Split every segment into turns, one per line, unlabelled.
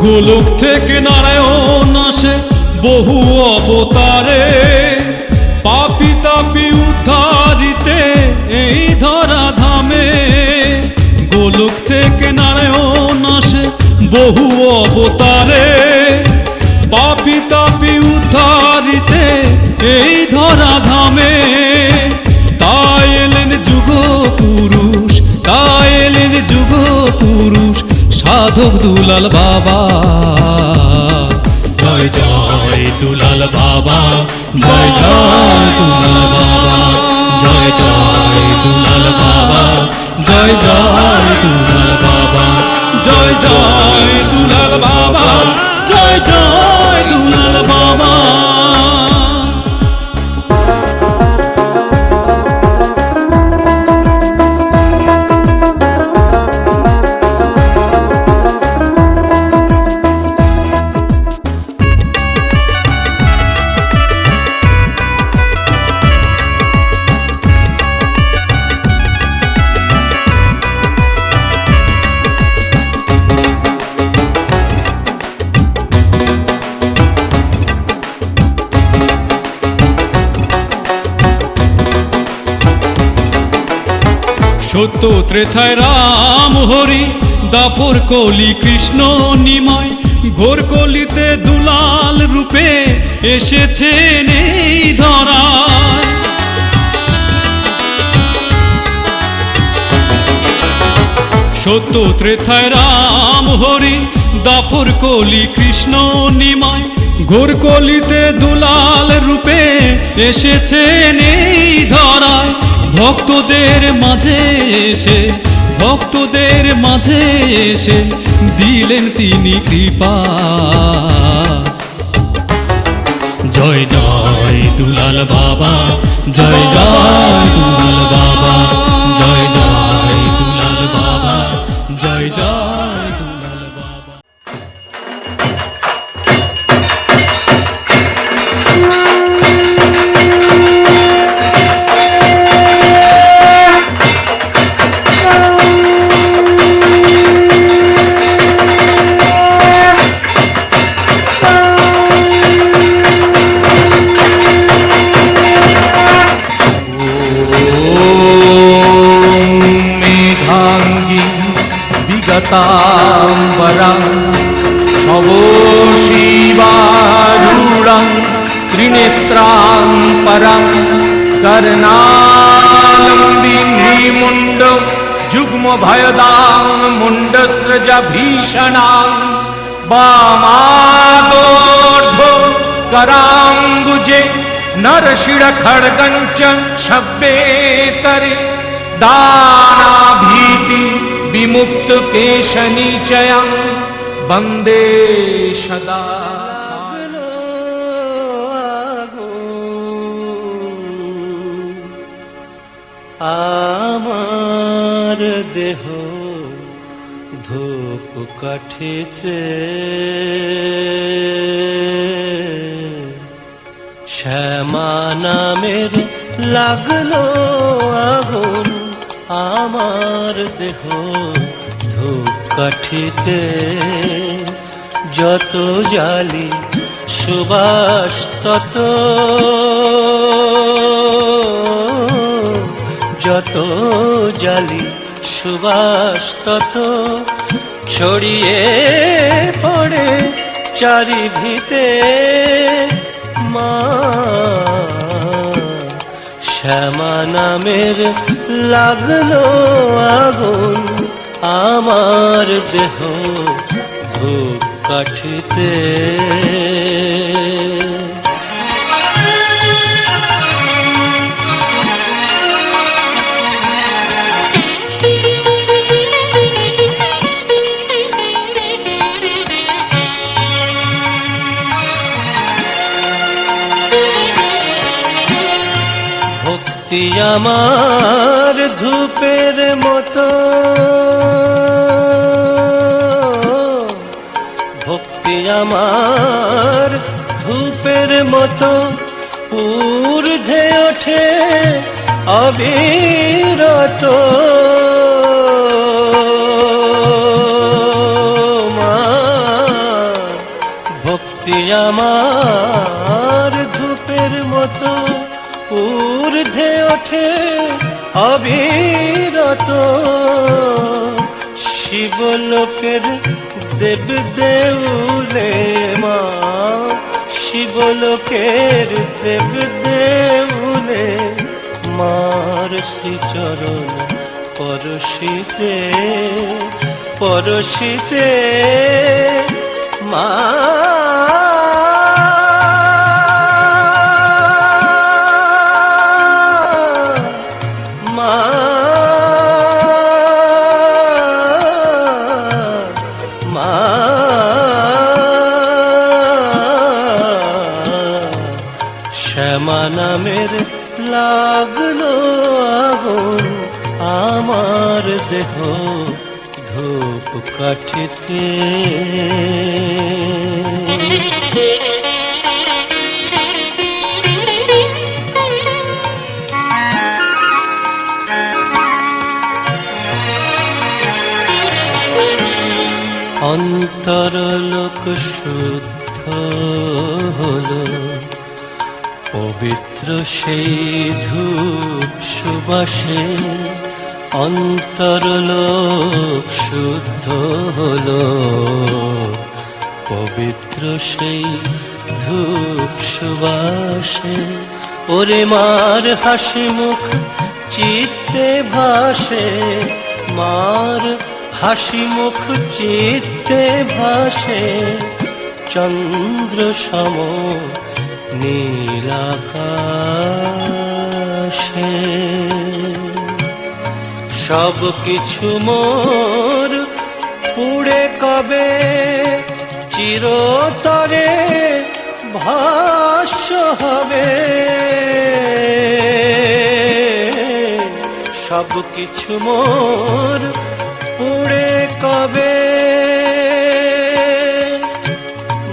গোলক থেকে নারায়ণ আসে বহু অবতারে, পাপি তাপি উদ্ধারিতে এই ধরা ধামে। গোলক থেকে নারায়ণ আসে বহু অবতারে, পাপি তাপি উদ্ধারিতে এই ধরা ধামে। তাই এলেন যুগ পুরুষ, তাই এলেন যুগ পুরুষ সাধক দুলাল বাবা। জয় জয় দুলাল বাবা, জয় জয় দুলাল বাবা, জয় জয় দুলাল বাবা, জয় জয় দুলাল বাবা, জয় জয় দুলাল বাবা, জয় জয় দুলাল বাবা। সত্য ত্রেতায় রাম হরি, দাপর কলি কৃষ্ণ নিমাই, ঘোর কলিতে দুলাল রূপে এসেছেন এই ধরায়। সত্য ত্রেতায় রাম হরি, দাপর কলি কৃষ্ণ নিমাই, ঘোর কলিতে দুলাল রূপে এসেছেন এই ধরায়। ভক্তদের মাঝে এসে, ভক্তদের মাঝে এসে দিলেন তিনি কৃপা। জয় জয় দুলাল বাবা, জয় জয় দুলাল বাবা, জয় জয় দুলাল বাবা, জয় জয় দুলাল বাবা।
তাম্বরং শব শিবারূঢ়ং ত্রিনেত্রাং পরং कर्णालम्बिनी मुण्ड जुग्म भयदां मुण्डस्रज भीषणां वामादोर्ध्व कराम्बुजे नरशिर खड्गञ्च शब्देतरे दानाभीति विमुक्त केशनीचयं वन्दे सदा।
আমার দেহ ধূপ কাঠিতে শ্যামা নামের লাগলো আগুন। আমার দেহ ধূপ কাঠিতে যত জালি সুবাস তত, যত জালি সুবাস তত ছড়িয়ে পড়ে চারিভিতে। মা শ্যামা নামের লাগলো আগুন আমার দেহ ধূপ কাঠিতে। ভক্তি আমার ধূপের মতো, ভক্তি আমার ধূপের মতো ঊর্ধ্বে ওঠে অবিরত। মা আমার ধূপের মতো ঊর্ধ্বে ওঠে অবিরত, শিবলোকের দেব দেউলে মা, শিবলোকের দেব দেউলে মার শ্রীচরণ পরশিতে পরশিতে মা। শ্যামা নামের লাগলো আগুন আমার দেহ ধূপ কাঠিতে, অন্তরলোক শুদ্ধ হলো পবিত্র সেই ধূপ সুবাসে, অন্তরলোক শুদ্ধ হলো পবিত্র সেই ধূপ সুবাসে। ওরে মার হাসি মুখ চিত্তে ভাসে, মার হাসি মুখ চিত্তে ভাসে, চন্দ্র সম নীলাকাশে। সব কিছু মোর পুড়ে কবে চিরতরে ভাস্য হবে, সব কিছু মোর পুড়ে কবে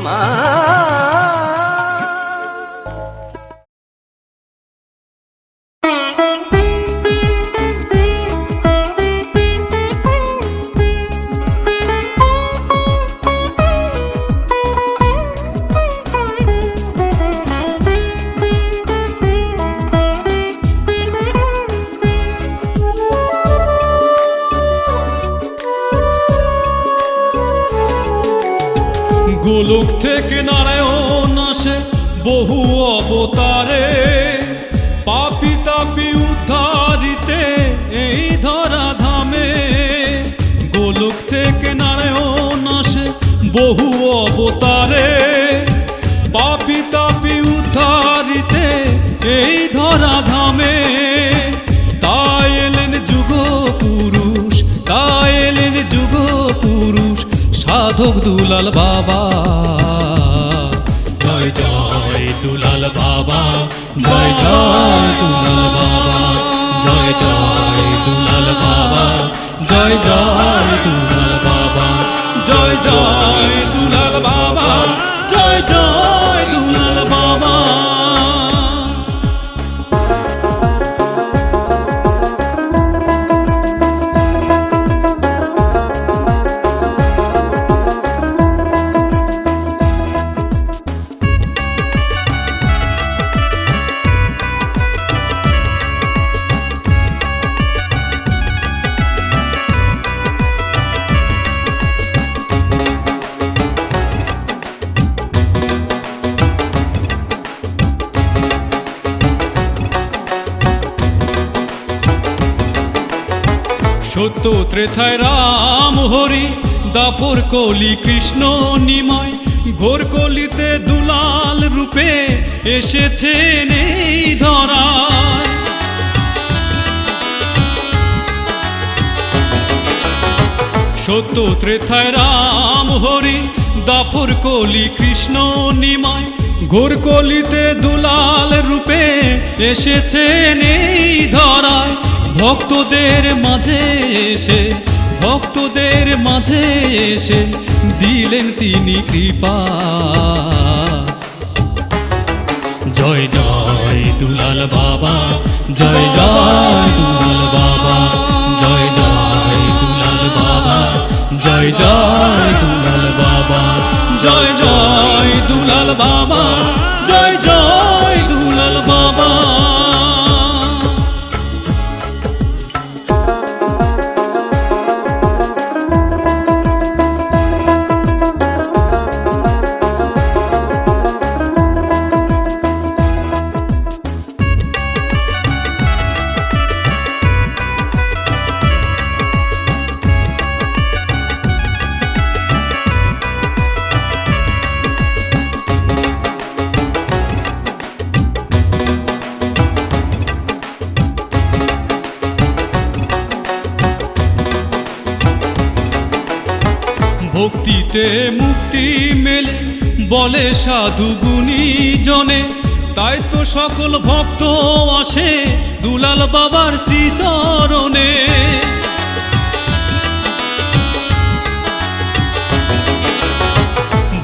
মা।
গোলক থেকে নারায়ণ আসে বহু অবতারে, পাপি তাপি উদ্ধারিতে এই ধরা ধামে। গোলক থেকে নারায়ণ আসে বহু অবতারে, পাপি তাপি উদ্ধারিতে এই ধরা ধামে। তাই এলেন যুগ পুরুষ, তাই এলেন যুগ পুরুষ সাধক দুলাল বাবা। জয় জয় দুলাল বাবা, জয় জয় দুলাল বাবা, জয় জয় দুলাল বাবা, জয় জয় দুলাল বাবা, জয় জয় দুলাল বাবা, জয় জয় দুলাল বাবা। সত্য ত্রেথায় রাম হরি, দাপর কলি কৃষ্ণ নিমাই, ঘোর কলিতে দুলাল রূপে এসেছেন এই ধরায়। সত্য ত্রেথায় রাম হরি, দাপর কলি কৃষ্ণ নিমাই, ঘোর কলিতে দুলাল রূপে এসেছেন এই ধরায়। ভক্তদের মাঝে এসে, ভক্তদের মাঝে এসে দিলেন তিনি কৃপা। জয় জয় দুলাল বাবা, জয় জয় দুলাল বাবা, জয় জয় দুলাল বাবা, জয় জয় দুলাল বাবা, জয় জয় দুলাল বাবা। ভক্তিতে মুক্তি মেলে বলে সাধু গুণী জনে, তাই তো সকল ভক্ত আসে দুলাল বাবার শ্রীচরণে।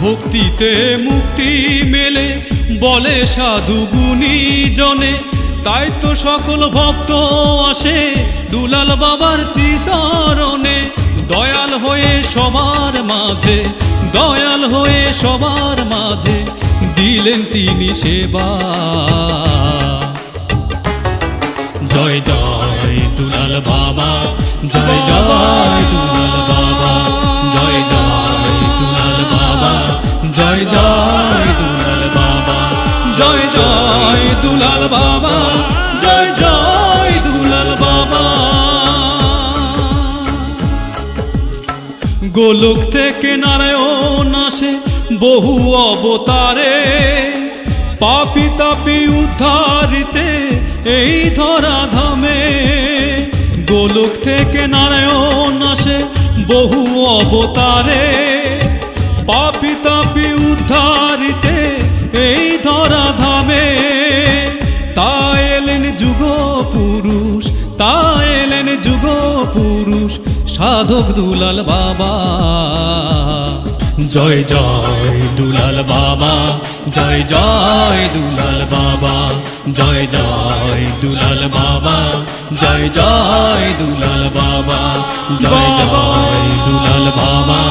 ভক্তিতে মুক্তি মেলে বলে সাধু গুণী জনে, তাই তো সকল ভক্ত আসে দুলাল বাবার শ্রীচরণে। দয়াল হয়ে সবার মাঝে, দয়াল হয়ে সবার মাঝে দিলেন তিনি সেবা। জয় জয় দুলাল বাবা, জয় জয় দুলাল বাবা, জয় জয় দুলাল বাবা, জয় জয় দুলাল বাবা, জয় জয় দুলাল বাবা, জয় জয় দুলাল বাবা। গোলক থেকে নারায়ণ আসে বহু অবতারে, পাপী তাপী উদ্ধারিতে এই ধরা ধামে। গোলক থেকে নারায়ণ আসে বহু অবতারে, পাপী তাপী উদ্ধারিতে এই ধরা ধামে। তা এলেন যুগ পুরুষ, তা এলেন যুগ পুরুষ সাধক দুলাল বাবা। জয় জয় দুলাল বাবা, জয় জয় দুলাল বাবা, জয় জয় দুলাল বাবা, জয় জয় দুলাল বাবা, জয় জয় দুলাল বাবা,